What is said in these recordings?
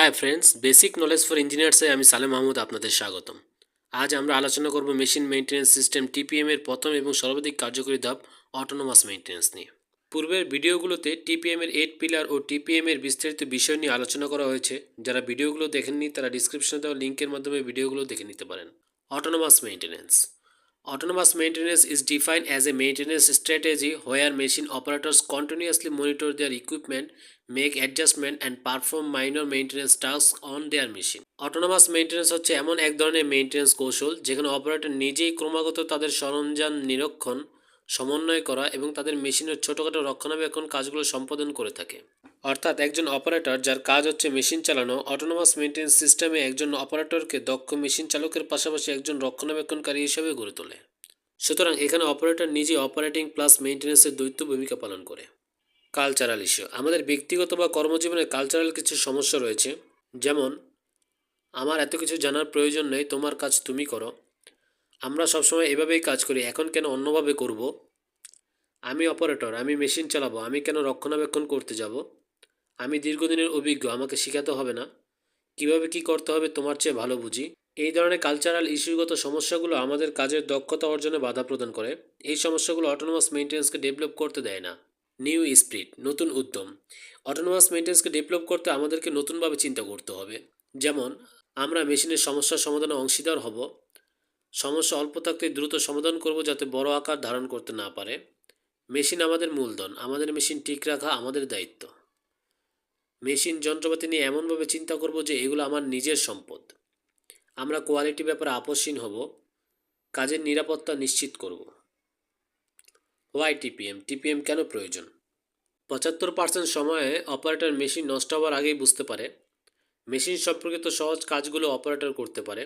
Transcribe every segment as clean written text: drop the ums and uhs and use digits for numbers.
High friends, basic knowledge for ইঞ্জিনিয়ার্সে আমি সালেম মাহমুদ আপনাদের স্বাগতম। আজ আমরা আলোচনা করব মেশিন মেইনটেন্যান্স সিস্টেম টিপিএম এর প্রথম এবং সর্বাধিক কার্যকরী ধাপ অটোনোমাস মেইনটেন্যান্স নিয়ে। পূর্বের ভিডিওগুলোতে টিপিএম এর 8 পিলার ও টিপিএম এর বিস্তারিত বিষয় নিয়ে আলোচনা করা হয়েছে। যারা ভিডিওগুলো দেখেননি তারা ডিসক্রিপশনে দেওয়া লিঙ্কের মাধ্যমে ভিডিওগুলো দেখে নিতে পারেন। Autonomous maintenance. Autonomous maintenance is defined as a maintenance strategy where machine operators continuously monitor their equipment, make adjustment and perform minor maintenance tasks on their machine. Autonomous maintenance হচ্ছে এমন এক ধরনের মেইনটেন্যান্স কৌশল যেখানে অপারেটর নিজেই ক্রমাগত তাদের সরঞ্জাম নিরীক্ষণ, সমন্বয় করা এবং তাদের মেশিনের ছোটখাটো রক্ষণাবেক্ষণ কাজগুলো সম্পাদন করে থাকে। অর্থাৎ একজন অপারেটর যার কাজ হচ্ছে মেশিন চালানো, অটোনোমাস মেইনটেন্যান্স সিস্টেমে একজন অপারেটরকে দক্ষ মেশিন চালকের পাশাপাশি একজন রক্ষণাবেক্ষণকারী হিসেবে গড়ে তোলে। সুতরাং এখানে অপারেটর নিজে অপারেটিং প্লাস মেইনটেন্যান্সের দ্বৈত ভূমিকা পালন করে। Cultural issue. আমাদের ব্যক্তিগত বা কর্মজীবনে কালচারাল কিছু সমস্যা রয়েছে, যেমন আমার এত কিছু জানার প্রয়োজন নেই, তোমার কাজ তুমি করো, আমরা সবসময় এভাবেই কাজ করি, এখন কেন অন্যভাবে করব, আমি অপারেটর, আমি মেশিন চালাবো, আমি কেন রক্ষণাবেক্ষণ করতে যাব, আমি দীর্ঘদিনের অভিজ্ঞ, আমাকে শেখাতে হবে না, কিভাবে কি করতে হবে তোমার চেয়ে ভালো বুঝি। এই ধরনের কালচারাল ইস্যুগত সমস্যাগুলো আমাদের কাজের দক্ষতা অর্জনে বাধা প্রদান করে। এই সমস্যাগুলো অটোনোমাস মেইনটেন্যান্সকে ডেভেলপ করতে দেয় না। নিউ স্পিরিট, নতুন উদ্যম. অটোনোমাস মেইনটেন্যান্সকে ডেভেলপ করতে আমাদেরকে নতুনভাবে চিন্তা করতে হবে। যেমন আমরা মেশিনের সমস্যার সমাধানে অংশীদার হব, সমস্যা অল্প থাকতে দ্রুত সমাধান করব যাতে বড় আকার ধারণ করতে না পারে। মেশিন আমাদের মূলধন, আমাদের মেশিন ঠিক রাখা আমাদের দায়িত্ব। মেশিন যন্ত্রপাতি নিয়ে এমনভাবে চিন্তা করব যে এগুলো আমার নিজের সম্পদ। আমরা কোয়ালিটি ব্যাপারে আপোষহীন হব, কাজের নিরাপত্তা নিশ্চিত করব। Why TPM? টিপিএম কেন প্রয়োজন? 75% সময়ে অপারেটর মেশিন নষ্ট হওয়ার আগেই বুঝতে পারে। মেশিন সম্পর্কিত সহজ কাজগুলো অপারেটর করতে পারে।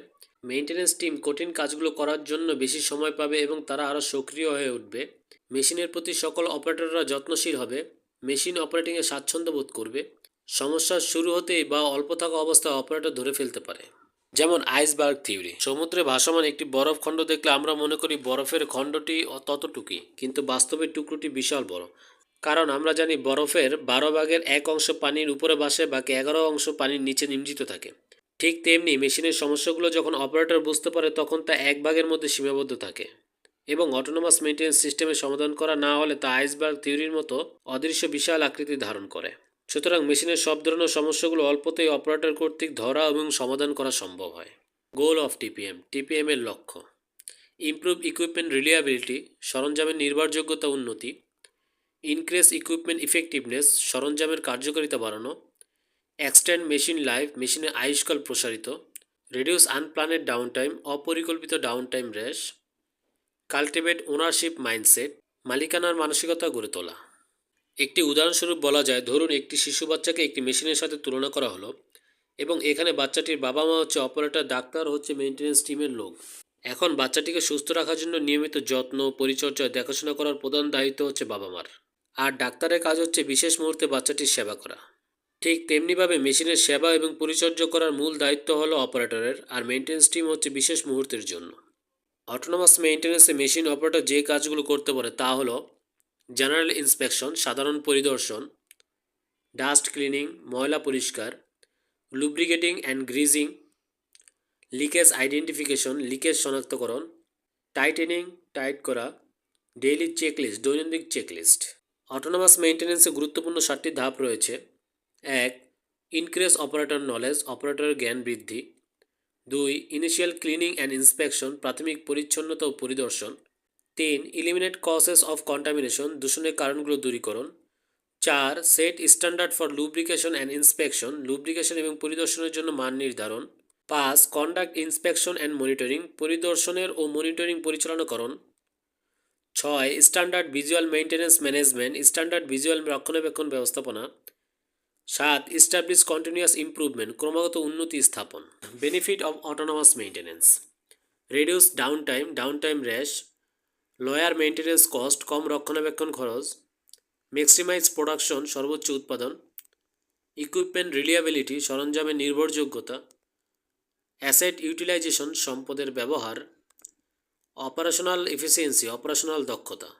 মেইনটেন্যান্স টিম কঠিন কাজগুলো করার জন্য বেশি সময় পাবে এবং তারা আরও সক্রিয় হয়ে উঠবে। মেশিনের প্রতি সকল অপারেটররা যত্নশীল হবে। মেশিন অপারেটিংয়ে স্বাচ্ছন্দ্য বোধ করবে। সমস্যা শুরু হতেই বা অল্প থাকা অবস্থায় অপারেটর ধরে ফেলতে পারে। যেমন আইসবার্গ থিওরি. সমুদ্রে ভাসমান একটি বরফ খণ্ড দেখলে আমরা মনে করি বরফের খণ্ডটি ততটুকুই, কিন্তু বাস্তবে টুকরোটি বিশাল বড়। কারণ আমরা জানি বরফের 12 ভাগের 1 অংশ পানির উপরে ভাসে, বাকি 11 অংশ পানির নিচে নিমজ্জিত থাকে। ঠিক তেমনি মেশিনের সমস্যাগুলো যখন অপারেটর বুঝতে পারে তখন তা 1 ভাগের মধ্যে সীমাবদ্ধ থাকে এবং অটোনোমাস মেইনটেন্যান্স সিস্টেমের সমাধান করা না হলে তা আইসবার্গ থিওরির মতো অদৃশ্য বিশাল আকৃতি ধারণ করে। সুতরাং মেশিনের সব ধরনের সমস্যাগুলো অল্পতেই অপারেটর কর্তৃক ধরা এবং সমাধান করা সম্ভব হয়। Goal of TPM. টিপিএম এর লক্ষ্য: ইমপ্রুভ ইকুইপমেন্ট রিলায়েবিলিটি, সরঞ্জামের নির্ভরযোগ্যতা উন্নতি; ইনক্রিজ ইকুইপমেন্ট ইফেক্টিভনেস, সরঞ্জামের কার্যকারিতা বাড়ানো; এক্সটেন্ড মেশিন লাইফ, মেশিনের আয়ুষ্কাল প্রসারিত; রিডিউস আনপ্ল্যানেড ডাউনটাইম, অপরিকল্পিত ডাউনটাইম হ্রাস; কাল্টিভেট ওনারশিপ মাইন্ডসেট, মালিকানার মানসিকতা গড়ে তোলা। একটি উদাহরণস্বরূপ বলা যায়, ধরুন একটি শিশু বাচ্চাকে একটি মেশিনের সাথে তুলনা করা হলো এবং এখানে বাচ্চাটির বাবা মা হচ্ছে অপারেটর, ডাক্তার হচ্ছে মেইনটেন্যান্স টিমের লোক। এখন বাচ্চাটিকে সুস্থ রাখার জন্য নিয়মিত যত্ন, পরিচর্যা, দেখাশোনা করার প্রধান দায়িত্ব হচ্ছে বাবা মার, আর ডাক্তারের কাজ হচ্ছে বিশেষ মুহূর্তে বাচ্চাটির সেবা করা। ঠিক তেমনিভাবে মেশিনের সেবা এবং পরিচর্যা করার মূল দায়িত্ব হলো অপারেটরের, আর মেইনটেন্যান্স টিম হচ্ছে বিশেষ মুহূর্তের জন্য। অটোনোমাস মেইনটেন্যান্সে মেশিন অপারেটর যে কাজগুলো করতে পারে তা হলো জেনারেল ইন্সপেকশন, সাধারণ পরিদর্শন; ডাস্ট ক্লিনিং, ময়লা পরিষ্কার; lubricating and greasing; leakage identification, leakage শনাক্তকরণ; টাইটেনিং, টাইট করা; ডেইলি চেকলিস্ট, দৈনন্দিন চেকলিস্ট। অটোনোমাস মেইনটেন্যান্সে গুরুত্বপূর্ণ 7টি ধাপ রয়েছে। 1. ইনক্রিজ অপারেটর নলেজ, অপারেটরের জ্ঞান বৃদ্ধি। 2. ইনিশিয়াল ক্লিনিং অ্যান্ড ইন্সপেকশন, প্রাথমিক পরিচ্ছন্নতা ও পরিদর্শন। 3. ইলিমিনেট কজেস অফ কন্টামিনেশন, দূষণের কারণগুলো দূরীকরণ। 4. Set standard for lubrication and inspection, lubrication এবং পরিদর্শনের জন্য মান নির্ধারণ। 5. কন্ডাক্ট ইন্সপেকশন অ্যান্ড মনিটরিং, পরিদর্শনের ও মনিটরিং পরিচালনাকরণ। 6. Standard visual maintenance management, standard visual রক্ষণাবেক্ষণ ব্যবস্থাপনা। 7. ইস্টাবলিশ কন্টিনিউয়াস ইমপ্রুভমেন্ট, ক্রমাগত উন্নতি স্থাপন। Benefit of autonomous maintenance: reduce downtime, downtime হ্রাস; লোয়ার মেইনটেন্যান্স কস্ট, কম রক্ষণাবেক্ষণ খরচ; ম্যাক্সিমাইজ প্রোডাকশন, সর্বোচ্চ উৎপাদন; ইকুইপমেন্ট রিলায়েবিলিটি, সরঞ্জামের নির্ভরযোগ্যতা; অ্যাসেট ইউটিলাইজেশন, সম্পদের ব্যবহার; অপারেশনাল এফিসিয়েন্সি, অপারেশনাল দক্ষতা;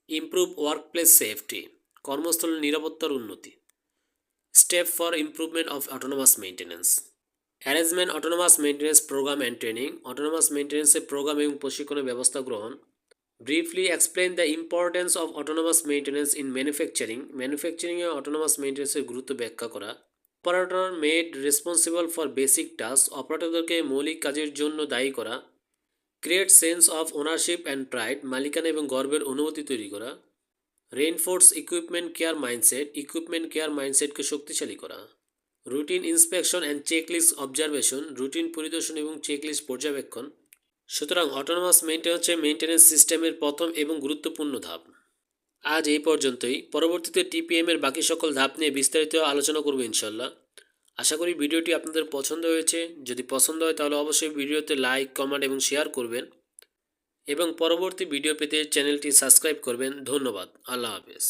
ইমপ্রুভ ওয়ার্কপ্লেস সেফটি, কর্মস্থলের নিরাপত্তার উন্নতি; step for improvement of autonomous maintenance. Arrangement autonomous maintenance programme and training. Autonomous মেইনটেন্যান্সের প্রোগ্রাম এবং প্রশিক্ষণের ব্যবস্থা গ্রহণ। Briefly explain the importance of autonomous maintenance in manufacturing. ম্যানুফ্যাকচারিংয়ে অটোনোমাস মেইনটেন্যান্সের গুরুত্ব ব্যাখ্যা করা। Operator made responsible for basic task. অপারেটরদেরকে মৌলিক কাজের জন্য দায়ী করা। Create sense of ownership and pride. মালিকানা এবং গর্বের অনুভূতি তৈরি করা। Reinforce equipment care mindset. Equipment care মাইন্ডসেটকে শক্তিশালী করা। Routine inspection and checklist observation. Routine পরিদর্শন এবং চেকলিস্ট পর্যবেক্ষণ। সুতরাং অটোনোমাস মেইনটেন্যান্স সিস্টেমের প্রথম এবং গুরুত্বপূর্ণ ধাপ। আজ এই পর্যন্তই। পরবর্তীতে টিপিএমের বাকি সকল ধাপ নিয়ে বিস্তারিত আলোচনা করব ইনশাল্লাহ। আশা করি ভিডিওটি আপনাদের পছন্দ হয়েছে। যদি পছন্দ হয় তাহলে অবশ্যই ভিডিওতে লাইক, কমেন্ট এবং শেয়ার করবেন এবং পরবর্তী ভিডিও পেতে চ্যানেলটি সাবস্ক্রাইব করবেন। ধন্যবাদ। আল্লাহ হাফেজ।